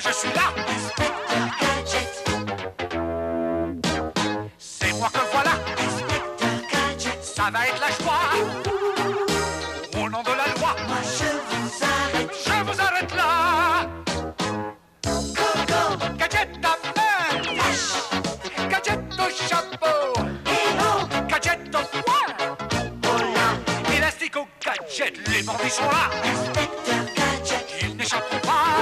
je suis là, Inspecteur Gadget. C'est moi que voilà, Inspecteur Gadget. Ça va être la joie. Au nom de la loi, moi je vous arrête. Je vous arrête là. Go, Gadget à main. Flash. Gadget au chapeau. Hello. Gadget au poing. Oh là. Élastique au gadget. Les bandits sont là. Inspecteur Gadget. Ils n'échapperont pas.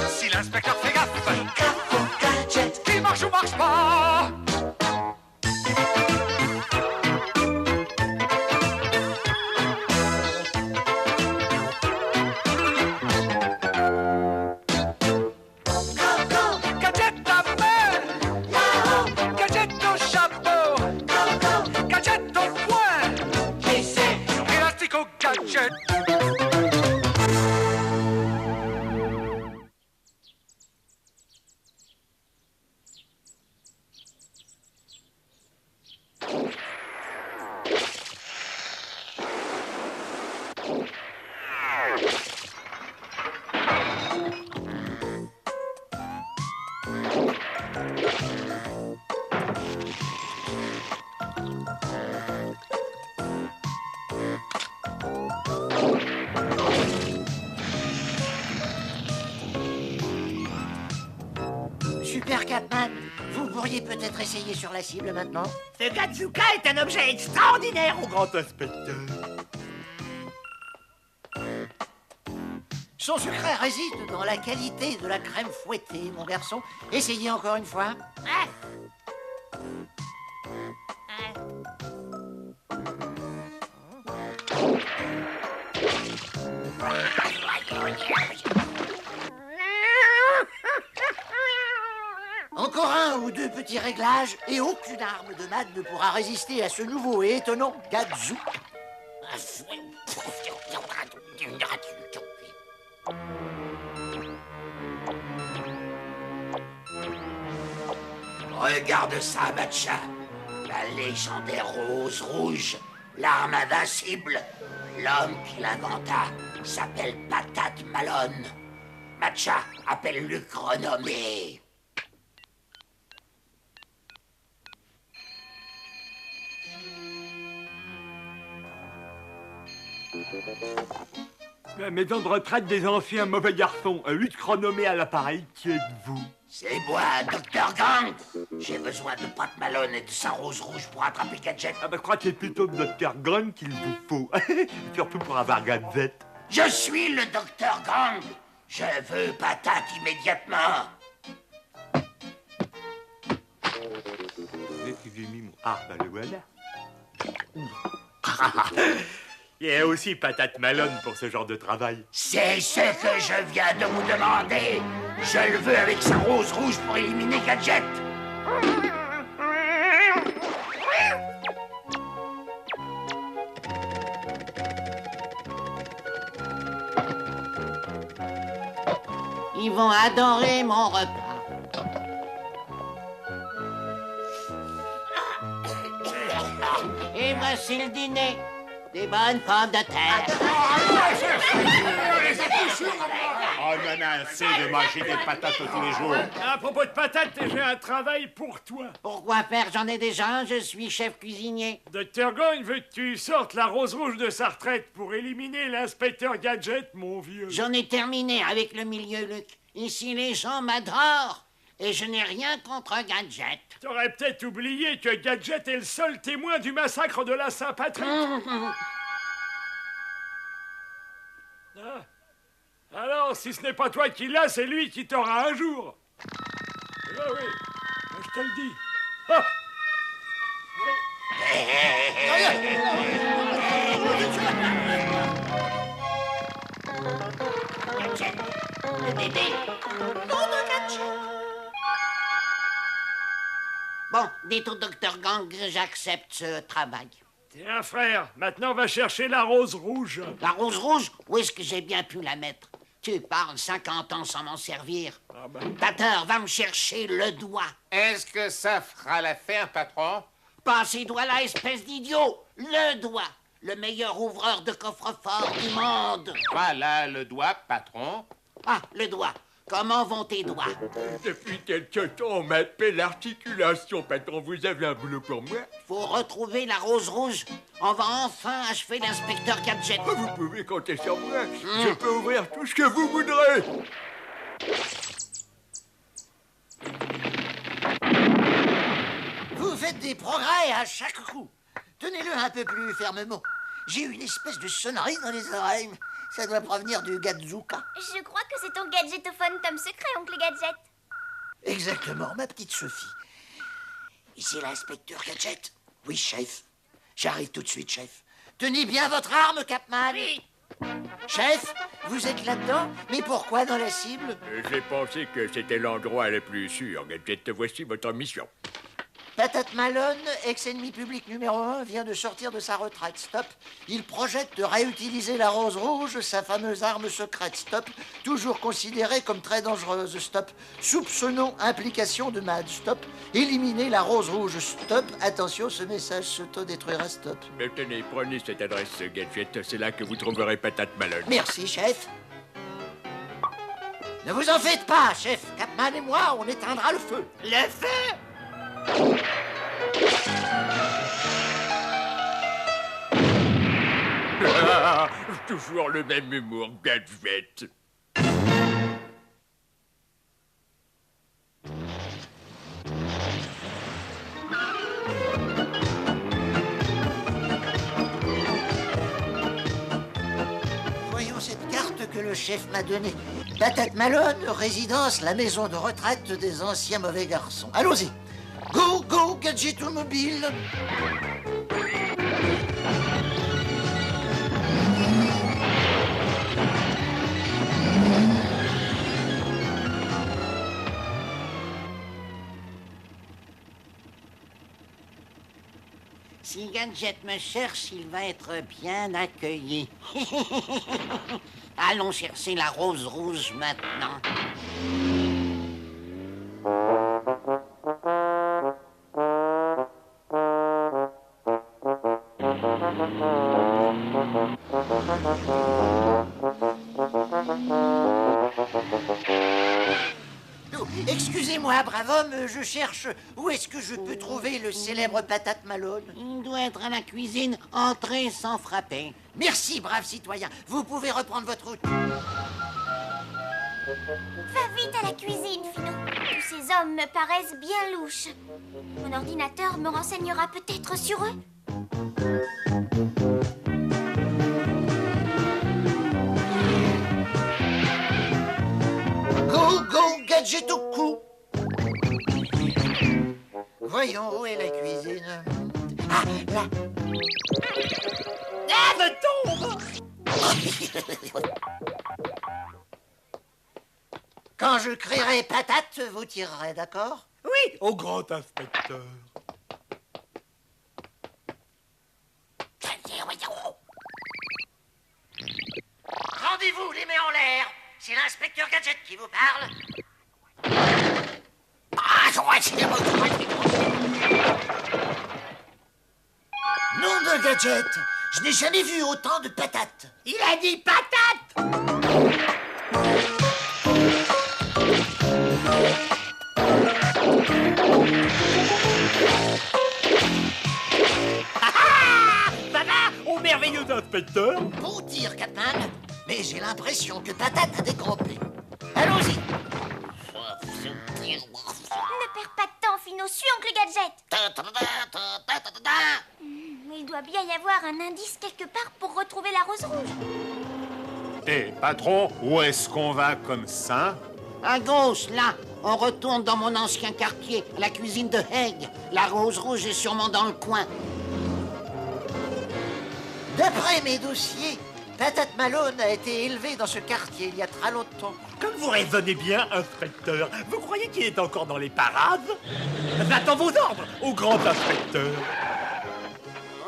Si l'inspecteur fait gaffe. Gaffe au gadget. Qui marche ou marche pas. Super Catman, vous pourriez peut-être essayer sur la cible maintenant? Ce Gadzuka est un objet extraordinaire, au grand inspecteur. Son secret réside dans la qualité de la crème fouettée, mon garçon. Essayez encore une fois. Encore un ou deux petits réglages et aucune arme de Mad ne pourra résister à ce nouveau et étonnant Gadzouk. Regarde ça, Matcha. La légendaire rose rouge, l'arme invincible. L'homme qui l'inventa s'appelle Patate Malone. Matcha, appelle-le renommé. La maison de retraite des anciens mauvais garçons. 8 renommés à l'appareil. Qui êtes-vous? C'est moi, Dr. Gang. J'ai besoin de Pat Malone et de sa rose rouge pour attraper Gadget. Ah bah, je crois que c'est plutôt le Dr. Gun qu'il vous faut. Surtout pour avoir Gadget. Je suis le Dr. Gang. Je veux Patate immédiatement. J'ai mis mon... Ah, bah le voilà. Il y a aussi Patate Malone pour ce genre de travail. C'est ce que je viens de vous demander. Je le veux avec sa rose rouge pour éliminer Gadget. Ils vont adorer mon repas. Et voici le dîner. Des bonnes pommes de terre. Oh, non, assez de manger des patates tous les jours. À propos de patates, j'ai un travail pour toi. Pourquoi faire? J'en ai déjà un, je suis chef cuisinier. Dr. Gang veut que tu sortes la rose rouge de sa retraite pour éliminer l'inspecteur Gadget, mon vieux. J'en ai terminé avec le milieu, Luc. Ici, les gens m'adorent. Et je n'ai rien contre Gadget. T'aurais peut-être oublié que Gadget est le seul témoin du massacre de la Saint-Patrick. Ah. Alors, si ce n'est pas toi qui l'as, c'est lui qui t'aura un jour. Ah oui, moi, je te le dis. Ah. Gadget, le bébé. Non de Gadget. Bon, dites au docteur Gang que j'accepte ce travail. Tiens, frère, maintenant va chercher la rose rouge. La rose rouge, où est-ce que j'ai bien pu la mettre? Tu parles 50 ans sans m'en servir. Ah ben. Tateur, va me chercher le doigt. Est-ce que ça fera l'affaire, patron? Pas ces doigts-là, espèce d'idiot. Le doigt, le meilleur ouvreur de coffre-fort du monde. Voilà le doigt, patron. Ah, le doigt. Comment vont tes doigts? Depuis quelque temps, on m'appelle l'articulation, patron. Vous avez un boulot pour moi? Faut retrouver la rose rouge. On va enfin achever l'inspecteur Gadget. Vous pouvez compter sur moi. Je peux ouvrir tout ce que vous voudrez. Vous faites des progrès à chaque coup. Tenez-le un peu plus fermement. J'ai eu une espèce de sonnerie dans les oreilles. Ça doit provenir du Gadzuka. Je crois que c'est ton gadgetophone tome secret, oncle Gadget. Exactement, ma petite Sophie. Ici l'inspecteur Gadget. Oui, chef. J'arrive tout de suite, chef. Tenez bien votre arme, Capman. Oui. Chef, vous êtes là-dedans, mais pourquoi dans la cible? J'ai pensé que c'était l'endroit le plus sûr. Gadget, voici votre mission. Patate Malone, ex-ennemi public numéro 1, vient de sortir de sa retraite. Stop. Il projette de réutiliser la rose rouge, sa fameuse arme secrète. Stop. Toujours considérée comme très dangereuse. Stop. Soupçonnons implication de MAD. Stop. Éliminer la rose rouge. Stop. Attention, ce message s'autodétruira. Stop. Mais tenez, prenez cette adresse, Gadget. C'est là que vous trouverez Patate Malone. Merci, chef. Ne vous en faites pas, chef. Capman et moi, on éteindra le feu. Le feu! Ah, toujours le même humour, Gadget. Voyons cette carte que le chef m'a donnée. Patate Malone, résidence, la maison de retraite des anciens mauvais garçons. Allons-y. Go, go, gadget mobile. Si Gadget me cherche, il va être bien accueilli. Allons chercher la rose rouge maintenant. Oh, excusez-moi, brave homme, je cherche. Où est-ce que je peux trouver le célèbre Patate Malone? Il doit être à la cuisine, entrez sans frapper. Merci, brave citoyen. Vous pouvez reprendre votre route. Va vite à la cuisine, Finot. Tous ces hommes me paraissent bien louches. Mon ordinateur me renseignera peut-être sur eux. Go, go, gadget au cou. Voyons, où est la cuisine? Ah, là. Ah, me tombe. Quand je crierai patate, vous tirerez, d'accord? Oui, au grand inspecteur. Rendez-vous, les mains en l'air. C'est l'inspecteur Gadget qui vous parle. Nom de Gadget, je n'ai jamais vu autant de patates. Il a dit patate. Au merveilleux inspecteur. Beau tir, Catman, mais j'ai l'impression que patate a dégroppé. Allons-y. Ne perds pas de temps, Finot. Suis oncle Gadget. Il doit bien y avoir un indice quelque part pour retrouver la rose rouge. Eh, patron, où est-ce qu'on va comme ça? À gauche, là. On retourne dans mon ancien quartier, la cuisine de Haig. La rose rouge est sûrement dans le coin. D'après mes dossiers, Patate Malone a été élevé dans ce quartier il y a très longtemps. Comme vous raisonnez bien, inspecteur, vous croyez qu'il est encore dans les parades? J'attends vos ordres, au grand inspecteur.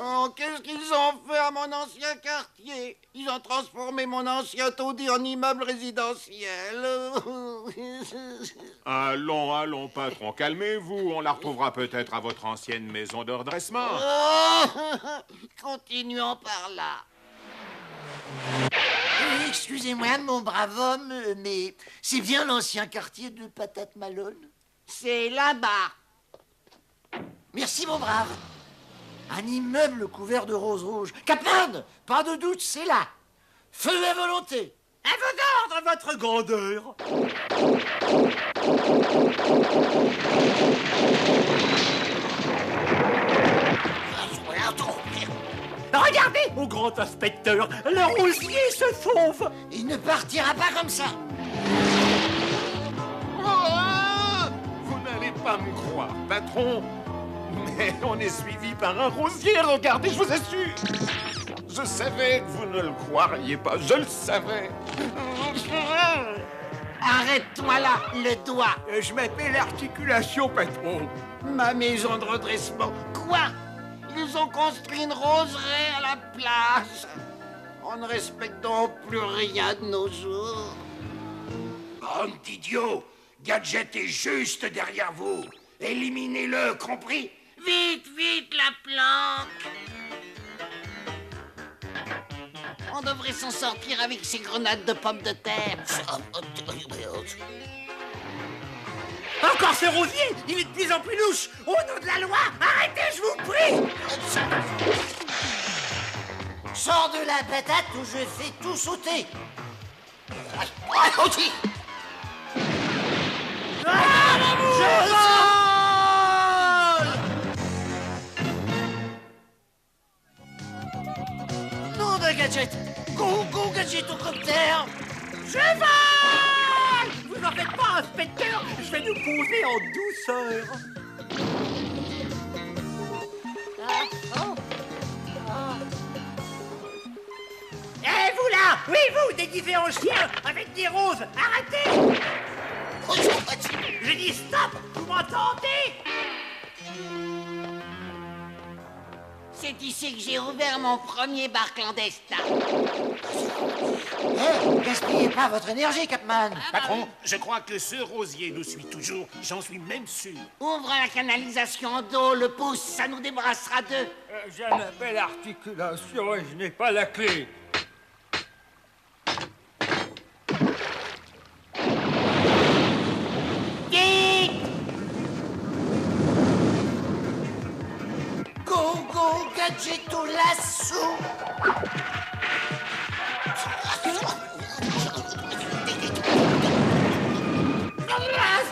Oh, qu'est-ce qu'ils ont fait à mon ancien quartier? Ils ont transformé mon ancien taudis en immeuble résidentiel. Allons, allons, patron, calmez-vous. On la retrouvera peut-être à votre ancienne maison de redressement. Oh, continuons par là. Excusez-moi, mon brave homme, mais c'est bien l'ancien quartier de Patate Malone? C'est là-bas. Merci, mon brave. Un immeuble couvert de roses rouges. Capman, pas de doute, c'est là. Feu à volonté. À vos ordres, votre grandeur. Regardez, mon grand inspecteur, le rosier se sauve. Il ne partira pas comme ça. Ah, vous n'allez pas me croire, patron. Mais on est suivi par un rosier, regardez, je vous assure. Je savais que vous ne le croiriez pas, je le savais. Arrête-moi là, le doigt. Je m'appelle Articulation, patron. Ma maison de redressement. Quoi? Ils ont construit une roseraie à la place. On ne respecte donc plus rien de nos jours. Bande d'idiots! Gadget est juste derrière vous. Éliminez-le, compris? Vite, vite, la planque. On devrait s'en sortir avec ces grenades de pommes de terre. Encore ce rosier, il est de plus en plus louche. Au nom de la loi, arrêtez, je vous prie. Sors de la patate ou je fais tout sauter. Nom de Gadget. Go, go, Gadgetocoptère. Je vole. Vous en faites pas, inspecteur. Je vais nous poser en douceur. Eh, vous là. Oui, vous, déguisé en chien, avec des roses. Arrêtez. Je dis stop. Vous m'entendez? C'est ici que j'ai ouvert mon premier bar clandestin. Gaspillez pas votre énergie, Capman. Patron, je crois que ce rosier nous suit toujours. J'en suis même sûr. Ouvre la canalisation d'eau, le pouce, ça nous débarrassera d'eux. J'ai un appel articulation et je n'ai pas la clé. Vite! Go, go, Gadgeto lasso.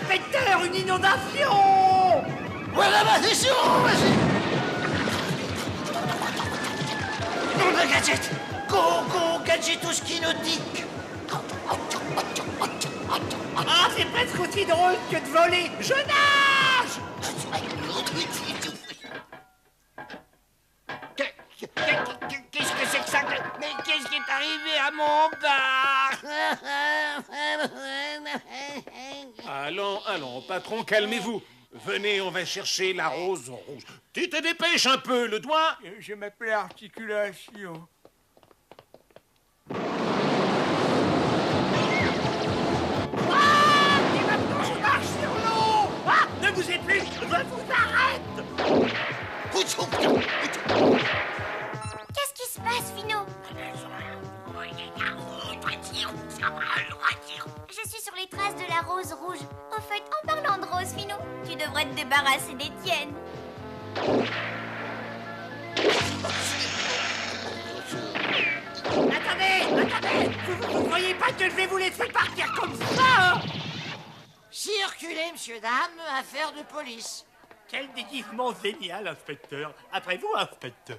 Inspecteur, une inondation. Voilà ma décision, vas-y. Nom de Gadget. Go, go, Gadgeto skinotique. Ah, c'est presque aussi drôle que de voler. Je nage. Qu'est-ce que c'est que ça? Mais qu'est-ce qui est arrivé à mon bar? Allons, allons, patron, calmez-vous. Venez, on va chercher la rose rouge. Tu te dépêches un peu, le doigt. Je m'appelle Articulation. Et maintenant, je marche sur l'eau. Ah, ne bougez plus. Je vous arrête. Qu'est-ce qui se passe, Fino? Je suis sur les traces de la rose rouge. Au fait, en parlant de rose, Fino, tu devrais te débarrasser des tiennes. Attendez. Vous croyez pas que je vais vous laisser partir comme ça, hein? Circulez, monsieur, dame, affaire de police. Quel déguisement génial, inspecteur. Après vous, inspecteur.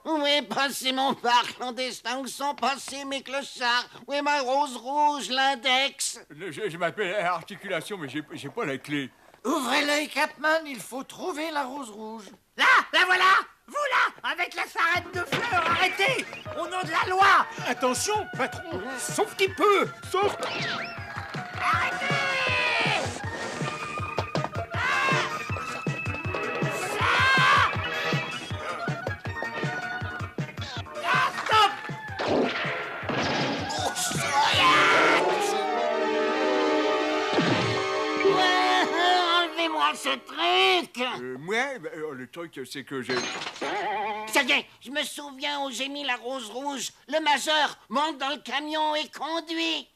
Où est passé mon bar clandestin? Où sont passés mes clochards? Où est ma rose rouge, l'index? Je m'appelle Articulation, mais j'ai pas la clé. Ouvrez l'œil, Capman, il faut trouver la rose rouge. Là, la voilà. Vous là, avec la sarrette de fleurs, arrêtez. Au nom de la loi. Attention, patron, sauf petit peu, sauf... Arrêtez. Enlevez-moi ce truc? Le truc, c'est que j'ai... Ça y est, je me souviens où j'ai mis la rose rouge. Le majeur monte dans le camion et conduit.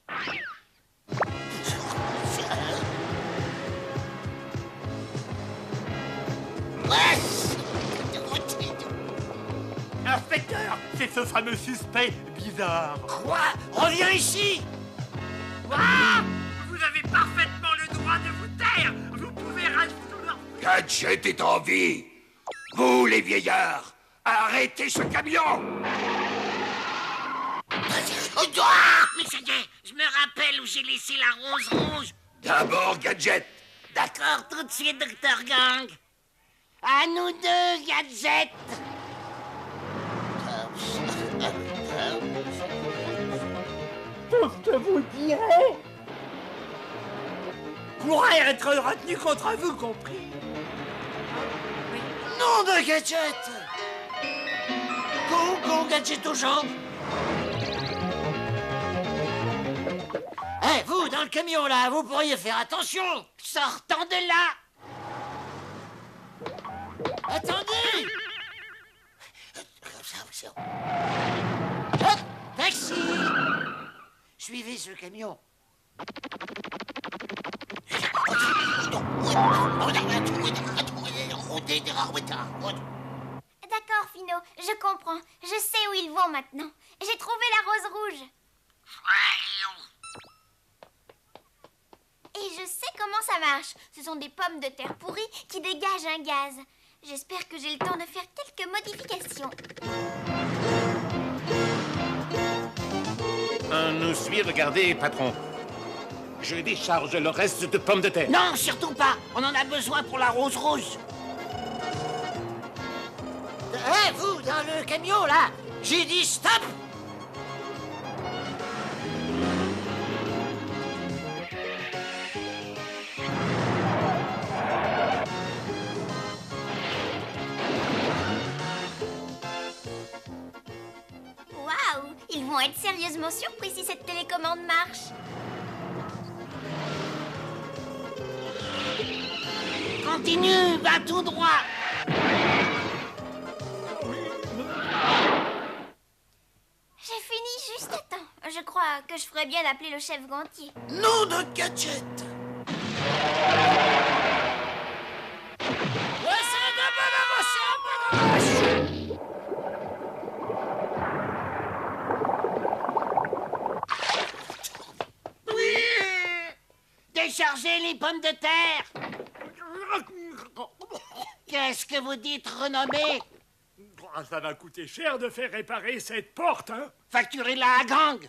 Inspecteur, c'est ce fameux suspect bizarre. Quoi? Reviens ici! Ah! Vous avez parfaitement le droit de vous taire. Vous pouvez rester sous leur... Gadget est en vie. Vous, les vieillards, arrêtez ce camion. Mais ça y est, je me rappelle où j'ai laissé la rose rouge. D'abord, Gadget. D'accord, tout de suite, Dr. Gang. À nous deux, Gadget. Tout ce que vous direz pourrait être retenu contre vous, compris. Nom de Gadget! Go, Gadget aux jambes! Eh, vous, dans le camion, là, vous pourriez faire attention! Sortant de là. Attendez! Hop! Taxi! Suivez ce camion. D'accord, Fino, je comprends. Je sais où ils vont maintenant. J'ai trouvé la rose rouge. Et je sais comment ça marche. Ce sont des pommes de terre pourries qui dégagent un gaz. J'espère que j'ai le temps de faire quelques modifications. Nous suit, regardez, patron. Je décharge le reste de pommes de terre. Non, surtout pas. On en a besoin pour la rose rouge. Eh, vous, dans le camion, là! J'ai dit stop! Waouh! Ils vont être sérieusement surpris si cette télécommande marche. Continue, va tout droit. J'ai fini juste à temps. Je crois que je ferais bien d'appeler le chef Gantier. Nom de Gadget! Déchargez les pommes de terre. Qu'est-ce que vous dites, renommé? Ça va coûter cher de faire réparer cette porte, hein? Facturez-la à gang.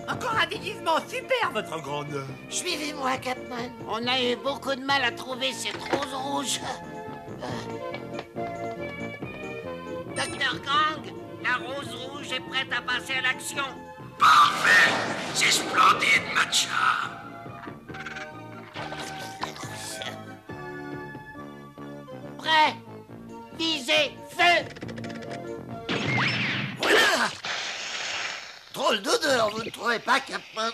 Encore un déguisement super, votre grandeur. Suivez-moi, Capman. On a eu beaucoup de mal à trouver cette rose rouge. Docteur Gang, la rose rouge est prête à passer à l'action. Parfait. C'est splendide, Matcha. Prêt. Visez, feu. Voilà! Drôle d'odeur, vous ne trouvez pas, Capman?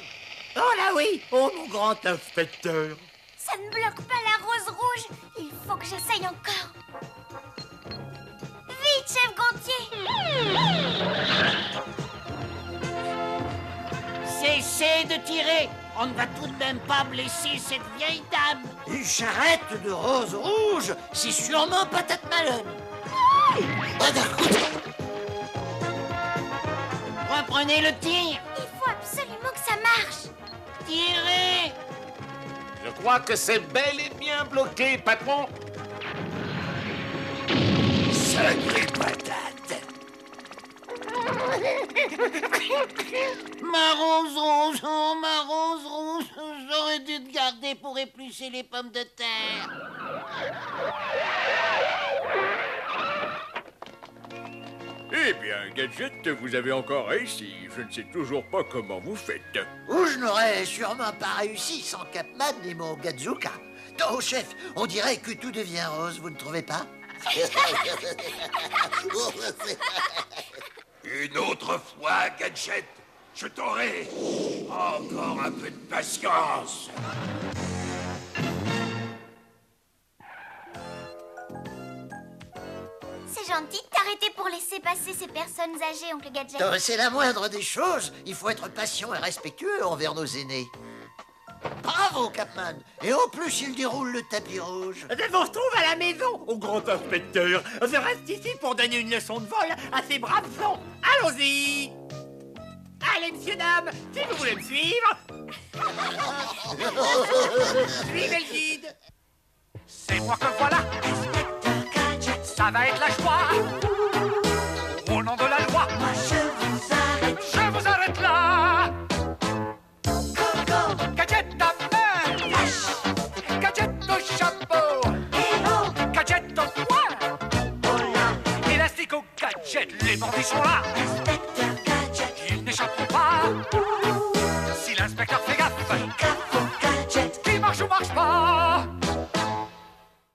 Oh là oui, oh mon grand inspecteur. Ça ne bloque pas la rose rouge. Il faut que j'essaye encore. Vite, chef Gantier! Cessez de tirer. On ne va tout de même pas blesser cette vieille dame. Une charrette de rose rouge, c'est sûrement Patate Malone. Reprenez le tir. Il faut absolument que ça marche. Tirez. Je crois que c'est bel et bien bloqué, patron. Sacrée patate. Ma rose rouge, oh ma rose rouge. J'aurais dû te garder pour éplucher les pommes de terre. Eh bien, Gadget, vous avez encore réussi. Je ne sais toujours pas comment vous faites. Ou je n'aurais sûrement pas réussi sans Capman et mon Gadzuka. Oh, chef, on dirait que tout devient rose, vous ne trouvez pas? Une autre fois, Gadget. Je t'aurai. Encore un peu de patience. C'est gentil de t'arrêter pour laisser passer ces personnes âgées, oncle Gadget. C'est la moindre des choses. Il faut être patient et respectueux envers nos aînés. Bravo, Capman. Et en plus, il déroule le tapis rouge. On se retrouve à la maison, au grand inspecteur. Je reste ici pour donner une leçon de vol à ces braves gens. Allons-y. Allez, messieurs, dames, si vous voulez me suivre. Suivez le guide. C'est moi que voilà. Ça va être la joie. Au nom de la loi. Je vous arrête là. Gadget à main. Gadget au chapeau. Gadget au poing. Élastique au gadget. Les bandits sont là. Ils n'échapperont pas. Si l'inspecteur fait gaffe. Qui marche ou marche pas.